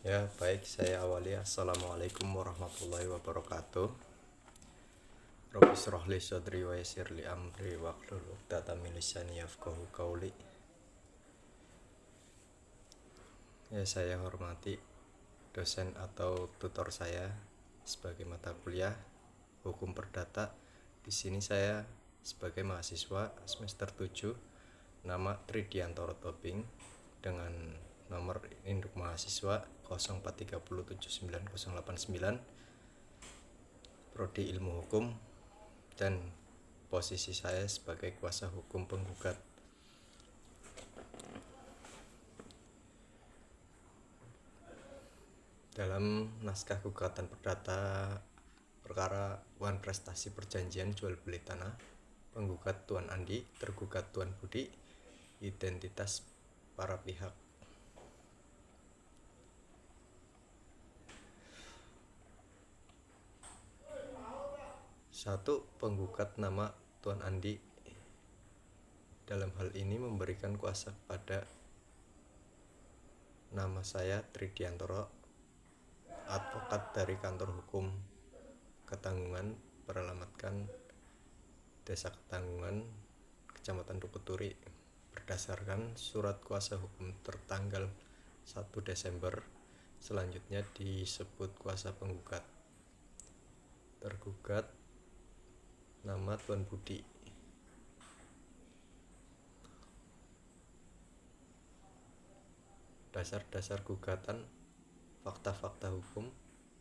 Ya, baik, saya awali. Assalamualaikum warahmatullahi wabarakatuh. Rabbi shrah li sadri wa yassir li amri wahlul 'uqdatam min lisani yafqahu qawli. Ya, saya hormati dosen atau tutor saya sebagai mata kuliah Hukum Perdata. Di sini saya sebagai mahasiswa semester 7, nama Tridiantoro Tobing, dengan nomor induk mahasiswa 04307909, prodi Ilmu Hukum, dan posisi saya sebagai kuasa hukum penggugat. Dalam naskah gugatan perdata perkara wan prestasi perjanjian jual beli tanah, penggugat Tuan Andi, tergugat Tuan Budi, identitas para pihak. Satu, penggugat nama Tuan Andi dalam hal ini memberikan kuasa kepada nama saya Tridiantoro, advokat dari kantor hukum Ketanggungan, beralamatkan Desa Ketanggungan, Kecamatan Dukuturi, berdasarkan surat kuasa hukum tertanggal 1 Desember. Selanjutnya disebut kuasa penggugat. Tergugat nama Tuan Budi. Dasar-dasar gugatan, fakta-fakta hukum.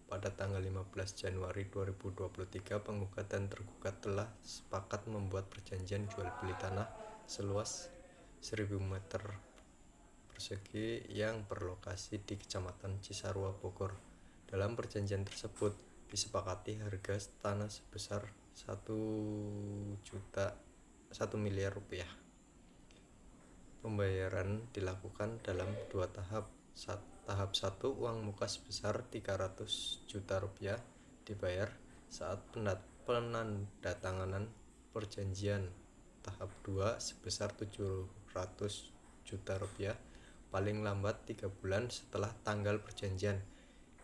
Pada tanggal 15 Januari 2023, penggugat dan tergugat telah sepakat membuat perjanjian jual beli tanah seluas 1000 meter persegi yang berlokasi di Kecamatan Cisarua, Bogor. Dalam perjanjian tersebut disepakati harga tanah sebesar 1 miliar rupiah. Pembayaran dilakukan dalam 2 tahap. Tahap 1, uang muka sebesar 300 juta rupiah dibayar saat penandatanganan perjanjian. Tahap 2 sebesar 700 juta rupiah paling lambat 3 bulan setelah tanggal perjanjian,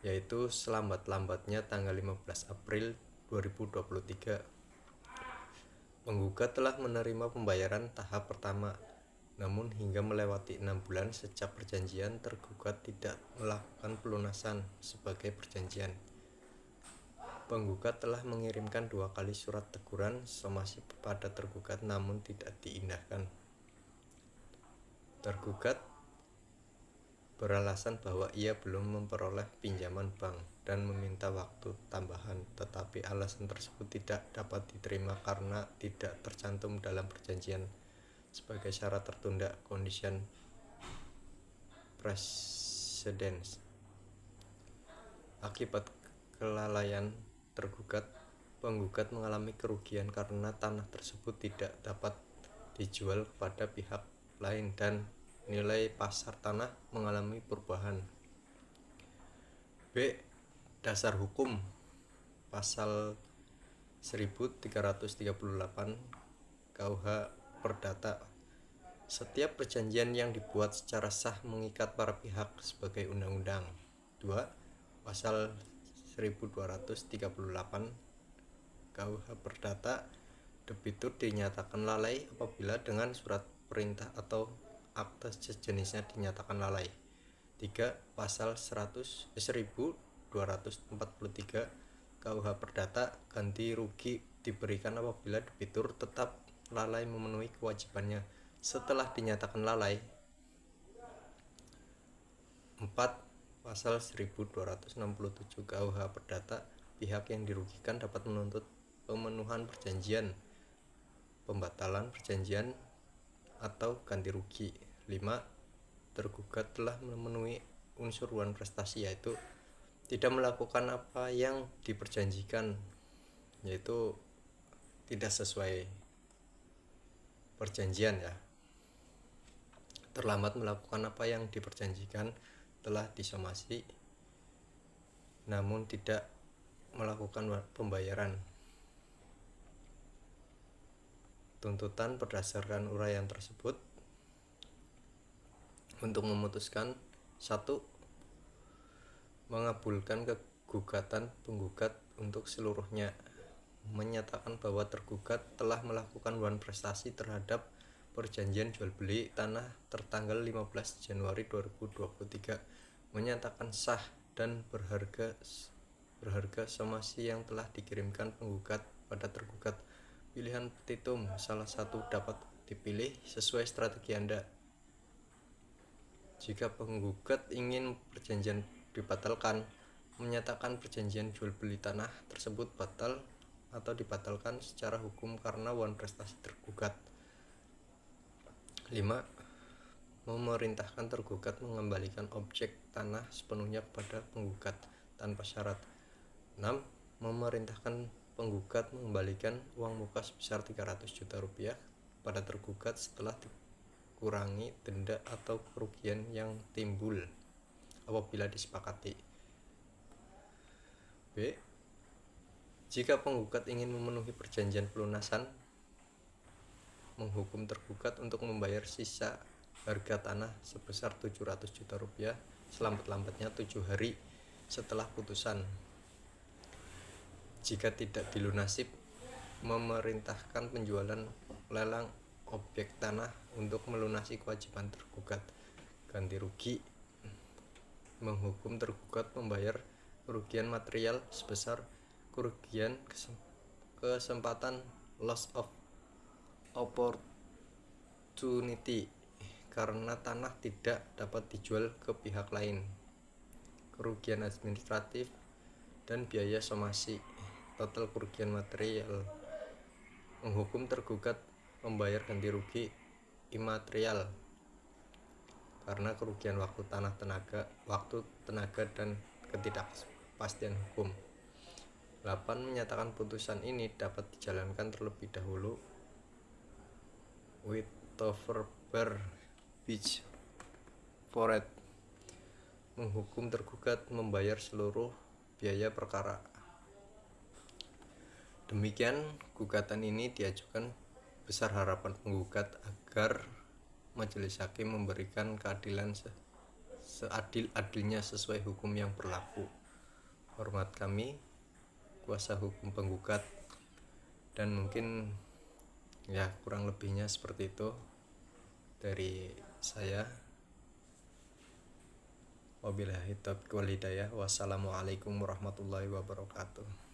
yaitu selambat-lambatnya tanggal 15 April 2023. Penggugat telah menerima pembayaran tahap pertama. Namun hingga melewati 6 bulan sejak perjanjian, tergugat tidak melakukan pelunasan sebagai perjanjian. Penggugat telah mengirimkan 2 kali surat teguran somasi kepada tergugat, namun tidak diindahkan. Tergugat beralasan bahwa ia belum memperoleh pinjaman bank dan meminta waktu tambahan, tetapi alasan tersebut tidak dapat diterima karena tidak tercantum dalam perjanjian sebagai syarat tertunda condition precedents. Akibat kelalaian tergugat, penggugat mengalami kerugian karena tanah tersebut tidak dapat dijual kepada pihak lain dan nilai pasar tanah mengalami perubahan. B. Dasar hukum. Pasal 1338 KUH Perdata. Setiap perjanjian yang dibuat secara sah mengikat para pihak sebagai undang-undang. 2. Pasal 1238 KUH Perdata, debitur dinyatakan lalai apabila dengan surat perintah atau akte sejenisnya dinyatakan lalai. 3. Pasal 1243 KUH Perdata, ganti rugi diberikan apabila debitur tetap lalai memenuhi kewajibannya setelah dinyatakan lalai. 4. Pasal 1267 KUH Perdata, pihak yang dirugikan dapat menuntut pemenuhan perjanjian, pembatalan perjanjian, atau ganti rugi. 5. Tergugat telah memenuhi unsur wan prestasi, yaitu tidak melakukan apa yang diperjanjikan, yaitu tidak sesuai perjanjian ya. Terlambat melakukan apa yang diperjanjikan, telah disomasi namun tidak melakukan pembayaran. Tuntutan berdasarkan uraian tersebut untuk memutuskan: 1. mengabulkan gugatan penggugat untuk seluruhnya, menyatakan bahwa tergugat telah melakukan prestasi terhadap perjanjian jual beli tanah tertanggal 15 Januari 2023, menyatakan sah dan berharga somasi yang telah dikirimkan penggugat pada tergugat. Pilihan petitum salah satu dapat dipilih sesuai strategi Anda. Jika penggugat ingin perjanjian dibatalkan, menyatakan perjanjian jual beli tanah tersebut batal atau dibatalkan secara hukum karena prestasi tergugat. 5. Memerintahkan tergugat mengembalikan objek tanah sepenuhnya kepada penggugat tanpa syarat. 6. Memerintahkan penggugat mengembalikan uang muka sebesar 300 juta rupiah pada tergugat setelah dikurangi denda atau kerugian yang timbul apabila disepakati. B. Jika penggugat ingin memenuhi perjanjian pelunasan, menghukum tergugat untuk membayar sisa harga tanah sebesar 700 juta rupiah selambat-lambatnya 7 hari setelah putusan. Jika tidak dilunasi, memerintahkan penjualan lelang objek tanah untuk melunasi kewajiban tergugat. Ganti rugi, menghukum tergugat membayar kerugian material sebesar kerugian kesempatan loss of opportunity karena tanah tidak dapat dijual ke pihak lain, kerugian administratif dan biaya somasi, total kerugian material. Menghukum tergugat membayar ganti rugi imaterial karena kerugian waktu, tenaga dan ketidakpastian hukum. 8. Menyatakan putusan ini dapat dijalankan terlebih dahulu without beach forest. Menghukum tergugat membayar seluruh biaya perkara. Demikian gugatan ini diajukan besar harapan penggugat agar majelis hakim memberikan keadilan seadil-adilnya sesuai hukum yang berlaku. Hormat kami, kuasa hukum penggugat, dan mungkin kurang lebihnya seperti itu dari saya. Wabillahi taufiq wal hidayah. Wassalamualaikum warahmatullahi wabarakatuh.